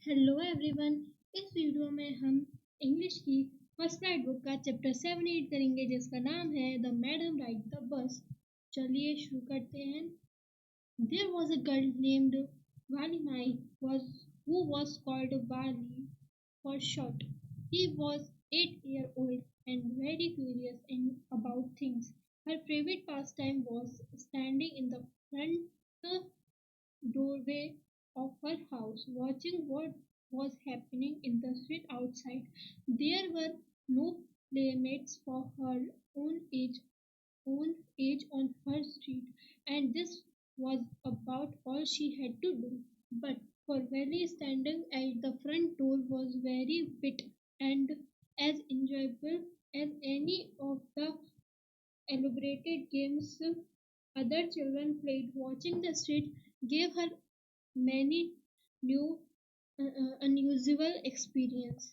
Hello everyone. इस video में हम इंग्लिश की फर्स्ट राइट बुक का चैप्टर 7 रीड करेंगे जिसका नाम है the madam ride the bus. चलिए शुरू करते हैं। There was a girl named Wali was who was called Wali for short. He was 8 years old and very curious about things. Her favorite pastime was standing in the front doorway of her house, watching what was happening in the street outside. There were no playmates for her own age on her street, and this was about all she had to do. But for Valley, standing at the front door was very bit and as enjoyable as any of the elaborated games other children played. Watching the street gave her many new unusual experience.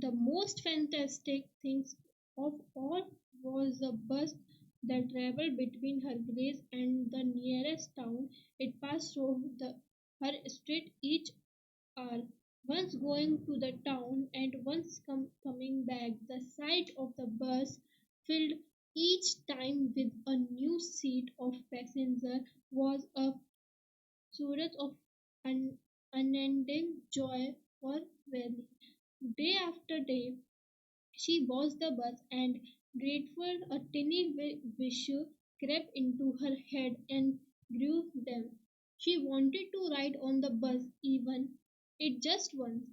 The most fantastic things of all was the bus that traveled between her village and the nearest town. It passed through her street each hour, once going to the town and once coming back. The sight of the bus filled each time with a new seat of passenger was a source of unending joy for Valley. Day after day, she watched the bus and grateful a tiny wish crept into her head and grew them. She wanted to ride on the bus even it just once.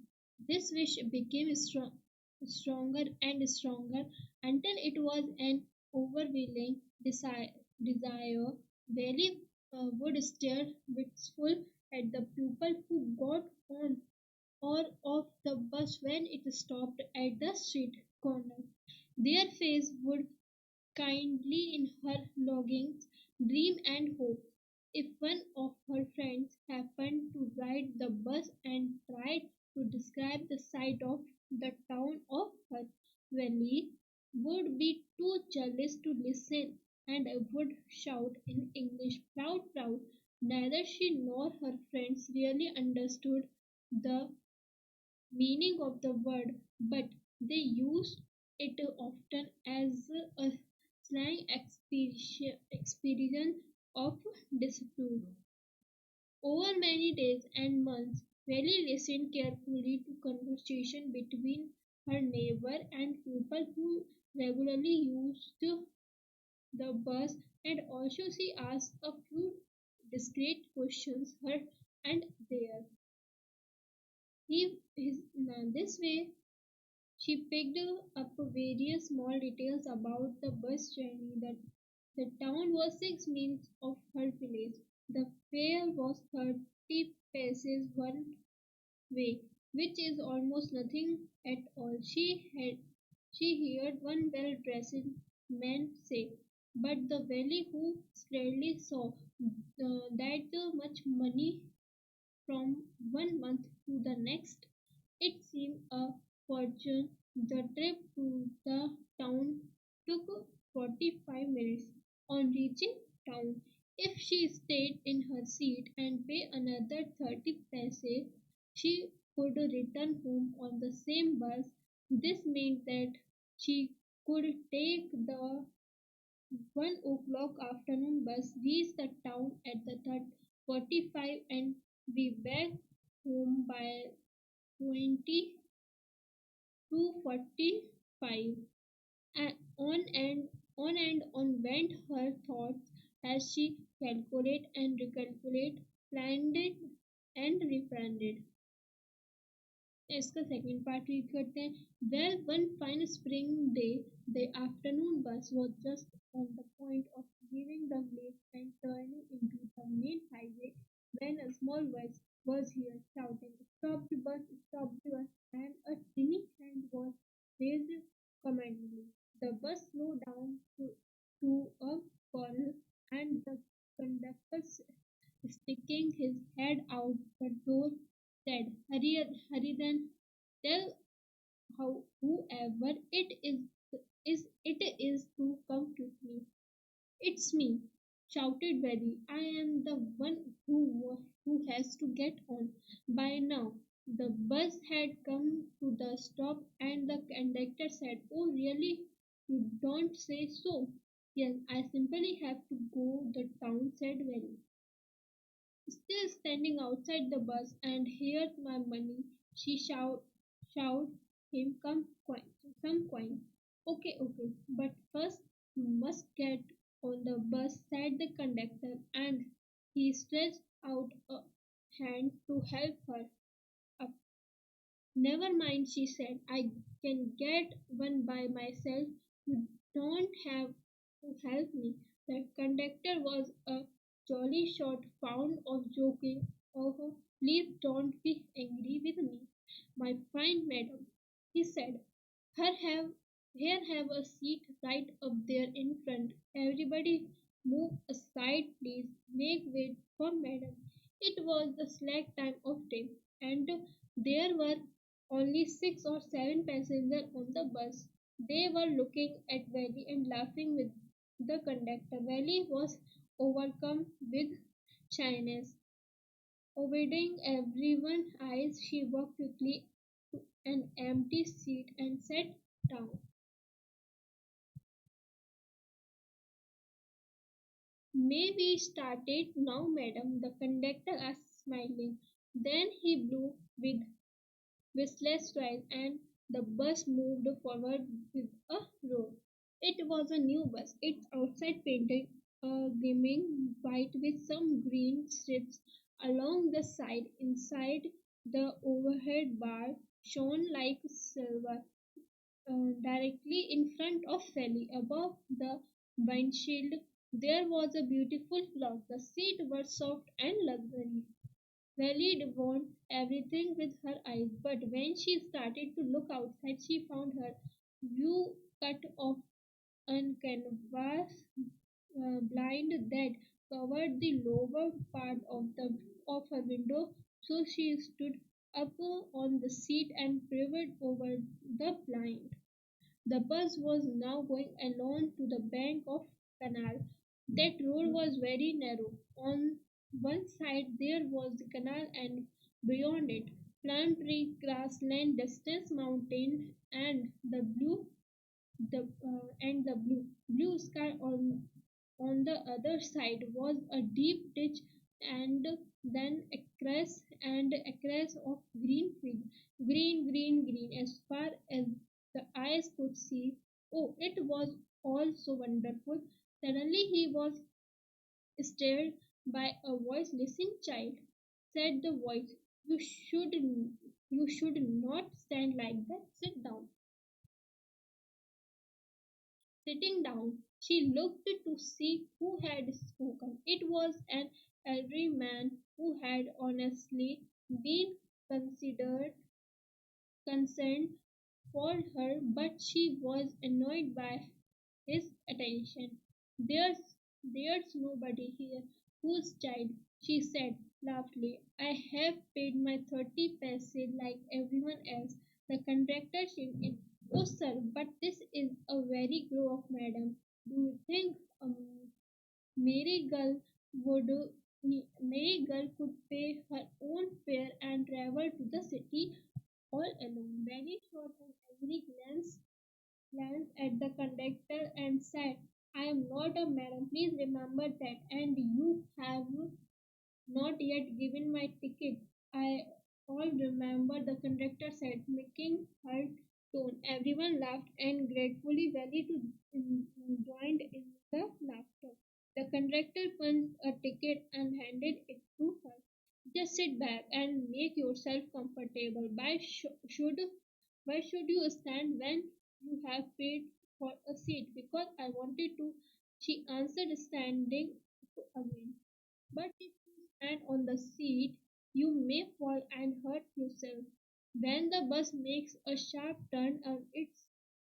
This wish became stronger and stronger until it was an overwhelming desire. Valley would stare wistful at the pupil who got on or off the bus when it stopped at the street corner. Their face would kindly in her longings, dream and hope. If one of her friends happened to ride the bus and tried to describe the sight of the town of her valley, would be too jealous to listen and would shout in English, proud, proud. Neither she nor her friends really understood the meaning of the word, but they use it often as a slang expression of dispute. Over many days and months, Valley listened carefully to conversation between her neighbor and people who regularly used the bus, and also she asked a few discreet questions here and there. This way she picked up various small details about the bus journey. That the town was 6 miles of her village. The fare was 30 paces one way, which is almost nothing at all. She heard one well-dressed man say, but the valley who scarcely saw that much money from one month to the next. It seemed a fortune. The trip to the town took 45 minutes. On reaching town, if she stayed in her seat and paid another 30 paise, she could return home on the same bus. This meant that she could take the 1 o'clock afternoon bus, reach the town at the 45 and be back home by 20 to 45. And on went her thoughts as she calculate and recalculate, planned it and replanned it. इसका second part read करते हैं। Well one fine spring day the afternoon बस was just on the point of leaving the village and turning into the main highway when a small voice was heard shouting, "Stop the bus! Stop the bus!" And a tiny hand was raised commandingly. The bus slowed down to a corner, and the conductor, sticking his head out the door, said, "Hurry then, tell whoever it is to come quickly." "It's me," shouted Betty. "I am the one who has to get on. By now, the bus had come to the stop, and the conductor said, "Oh, really? You don't say so." "Yes, I simply have to go," the town said Valley. Still standing outside the bus, "And here's my money," she shout him some coin. "Okay, okay, but first you must get on the bus," said the conductor, and he stretched out a hand to help her up. "Never mind," she said, "I can get one by myself. You don't have to help me." The conductor was a jolly short pound of joking. "Oh, please don't be angry with me, my fine madam," he said. "Here have, here have a seat right up there in front. Everybody move aside, please. Make way for madam." It was the slack time of day, and there were only 6 or 7 passengers on the bus. They were looking at Valley and laughing with the conductor. Valley was overcome with shyness. Obeying everyone's eyes, she walked quickly to an empty seat and sat down. "May we start it now, madam?" the conductor asked, smiling. Then he blew with whistleless twice, and the bus moved forward with a roar. It was a new bus, its outside painted gleaming white with some green strips along the side. Inside, the overhead bar shone like silver. Directly in front of Sally, above the windshield, there was a beautiful clock. The seats were soft and luxury. Sally want everything with her eyes, but when she started to look outside, she found her view cut off on canvas blind that covered the lower part of her window. So she stood up on the seat and peered over the blind. The bus was now going along to the bank of canal. That road was very narrow. On one side there was the canal, and beyond it, palm tree, grassland, distant mountain, and the blue sky. On the other side was a deep ditch, and then across of green field. Green, green, green, as far as the eyes could see. Oh, it was all so wonderful. Suddenly he was stirred by a voice. "Listen, child," said the voice. You should not stand like that. Sit down." Sitting down, she looked to see who had spoken. It was an elderly man who had honestly been considered concerned for her, but she was annoyed by his attention. There's nobody here whose child," she said loudly. "I have paid my 30 paise like everyone else." The conductor chimed in. "Oh, sir, but this is a very grow up, madam. Do you think Mary girl would Mary girl could pay her own fare and travel to the city all alone?" Mary shot an angry glance at the conductor and said, "I am not a madam, please remember that, and you have not yet given my ticket." "I all remember," the conductor said, making her tone. Everyone laughed, and gratefully Valley to joined in the laughter. The conductor punched a ticket and handed it to her. "Just sit back and make yourself comfortable. Why should you stand when you have paid for a seat?" "Because I wanted to," she answered, standing again. "But if you stand on the seat, you may fall and hurt yourself. When the bus makes a sharp turn and it's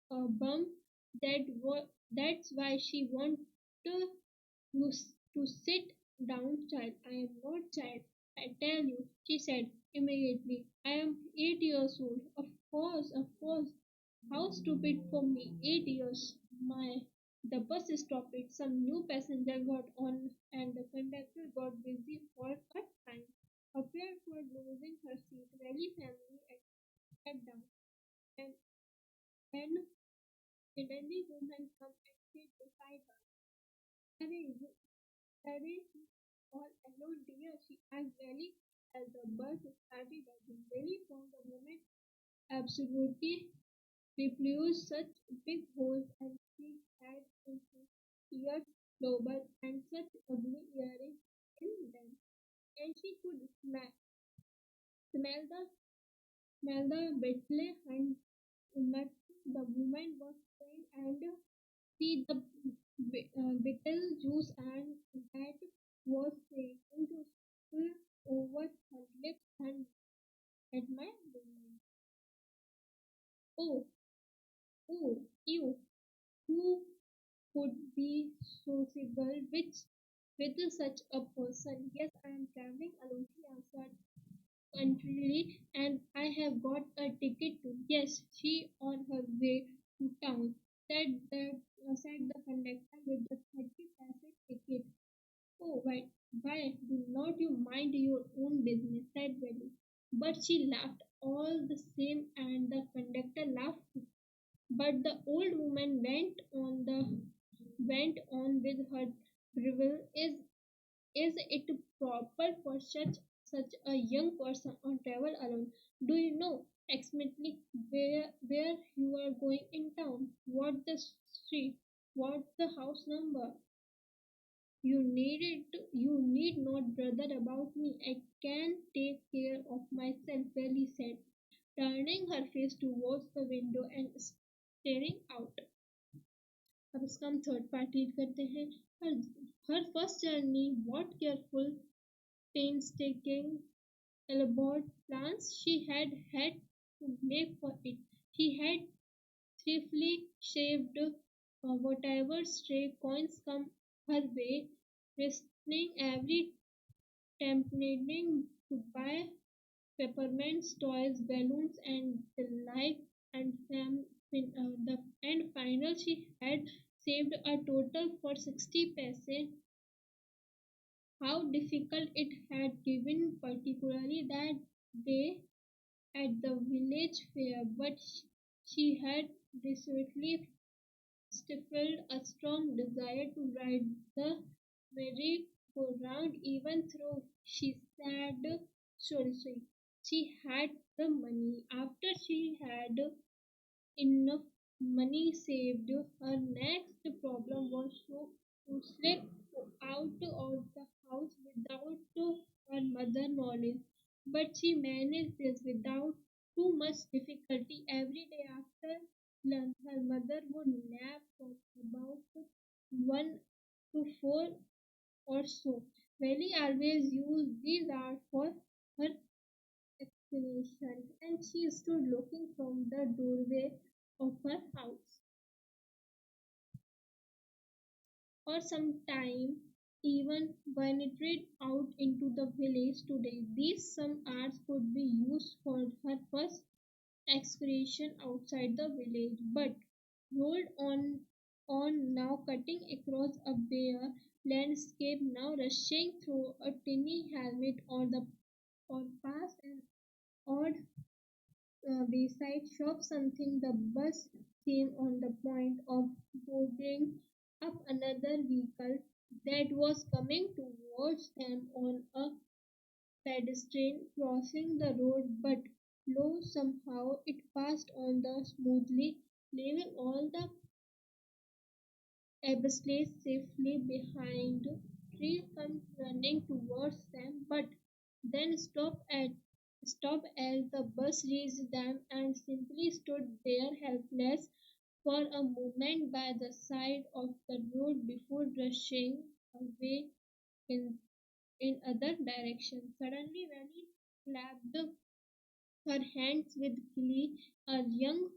a bump, that's why she wants to sit down, child." "I am not child, I tell you," she said immediately. "I am 8 years old." Of course. How stupid for me. 8 years. My The bus stopped. Some new passenger got on, and the conductor got busy for a time. A Harry, Harry, all alone, dear, she asked Ellie as the bus started again. Ellie found the moment absolutely refused such big holes and she had in her ears global and such ugly earrings in them. And she could smell the beetle and nut the woman was saying and see the Beetlejuice and that was saying to spill over her lips and at my woman. Oh, oh, you, who could be sociable with such a person? Yes, I am traveling alone, she answered countrily, and I have got a ticket too. Yes, she on her way to town, said the conductor with the 30 paise ticket. Oh, why do not you mind your own business? Said Betty. But she laughed all the same, and the conductor laughed too. But the old woman went on with her drivel. Is it proper for such a young person to travel alone? Do you know approximately where you are going in town? What the street? What the house number? You need not bother about me. I can take care of myself, Ellie said, turning her face towards the window and staring out. अब इसका हम third part read करते हैं. Her first journey, what careful, painstaking, elaborate plans she had to make for it. She had thriftily saved whatever stray coins come her way, restraining every tempting to buy peppermints, toys, balloons, and the like. And and final she had saved a total for 60 paise. How difficult it had given, particularly that day at the village fair, but she had resolutely stifled a strong desire to ride the merry-go-round, even though sorry, she had the money. After she had enough money saved, her next problem was to slip out of the house without her mother knowledge. But she managed this without too much difficulty. Every day after lunch, her mother would nap for about 1 to 4 or so. Valley always used these hours for her explanation, and she stood looking from the doorway of her house. Or sometime even ventured out into the village today. These some hours could be used for her first excursion outside the village, but rolled on now cutting across a bare landscape, now rushing through a tiny hamlet or past an odd wayside shop, something the bus came on the point of boarding up another vehicle that was coming towards them on a pedestrian crossing the road, but lo somehow it passed on the smoothly, leaving all the obstacles safely behind. Trees come running towards them, but then stopped as the bus reached them and simply stood there helpless for a moment by the side of the road before rushing away in other direction. Suddenly, when he clapped her hands with glee, a young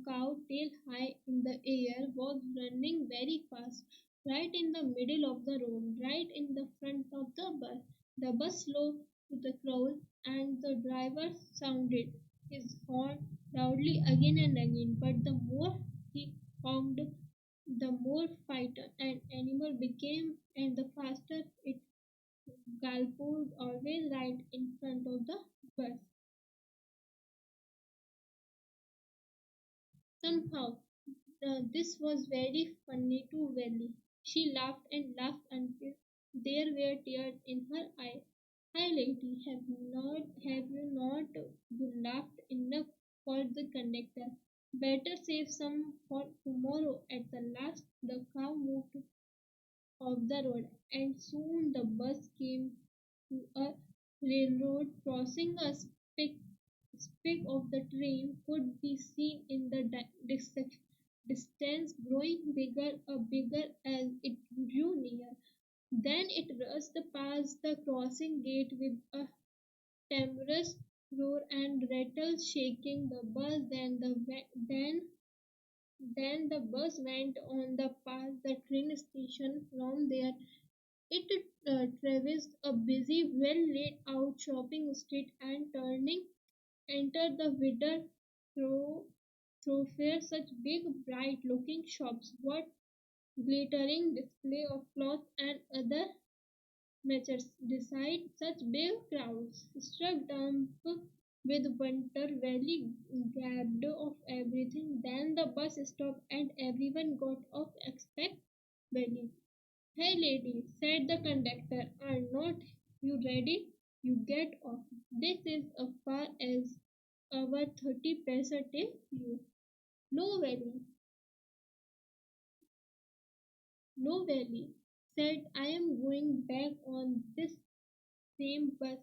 cow, tail high in the air, was running very fast, right in the middle of the road, right in the front of the bus. The bus slowed to the crawl, and the driver sounded his horn loudly again and again. But the more he honked, the more frightened an animal became, and the faster it galloped, always right in front of the bus. Somehow, this was very funny to Valley. She laughed and laughed until there were tears in her eyes. Hi lady, have you not you laughed enough for the conductor? Better save some for tomorrow. At the last the car moved off the road and soon the bus came to a railroad crossing. A speck of the train could be seen in the distance, growing bigger as it drew near. Then it rushed past the crossing gate with a tremendous roar and rattle, shaking the bus. Then the bus went on the past the train station. From there, it traversed a busy, well laid out shopping street and turning entered the wider through thoroughfare. Such big, bright looking shops, what glittering display of cloth and other matches. Beside such big crowds, struck dumb with winter valley grabbed of everything. Then the bus stopped and everyone got off except Valley. Hey lady, said the conductor, are not you ready? You get off. This is as far as our 30 paisa till you. No Valley, no Valley, said I am going back on this same bus.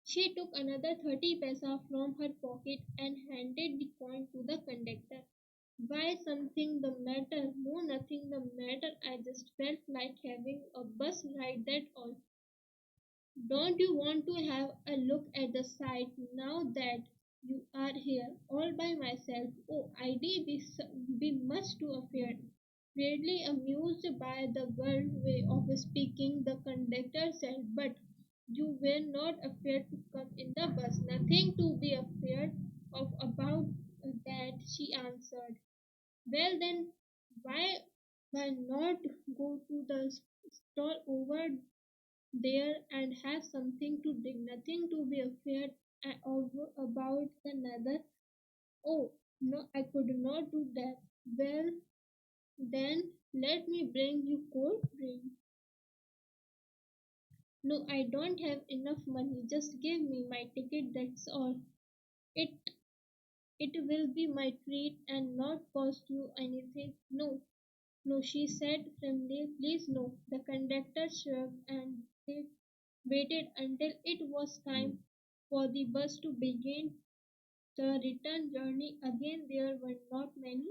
She took another 30 paisa from her pocket and handed the coin to the conductor. Why something the matter? No, nothing the matter. I just felt like having a bus ride, that all. Don't you want to have a look at the site now that you are here all by myself? Oh, I'd be much too afraid. Greatly amused by the girl's way of speaking, the conductor said, but you were not afraid to come in the bus. Nothing to be afraid of about that, she answered. Well then, why why not go to the stall over there and have something to drink, nothing to be afraid of about another. Oh, no, I could not do that. Well, then let me bring you cold drink. No, I don't have enough money. Just give me my ticket, that's all. It it will be my treat and not cost you anything. No, no, she said firmly. Please no. The conductor shrugged and they waited until it was time for the bus to begin the return journey. Again, there were not many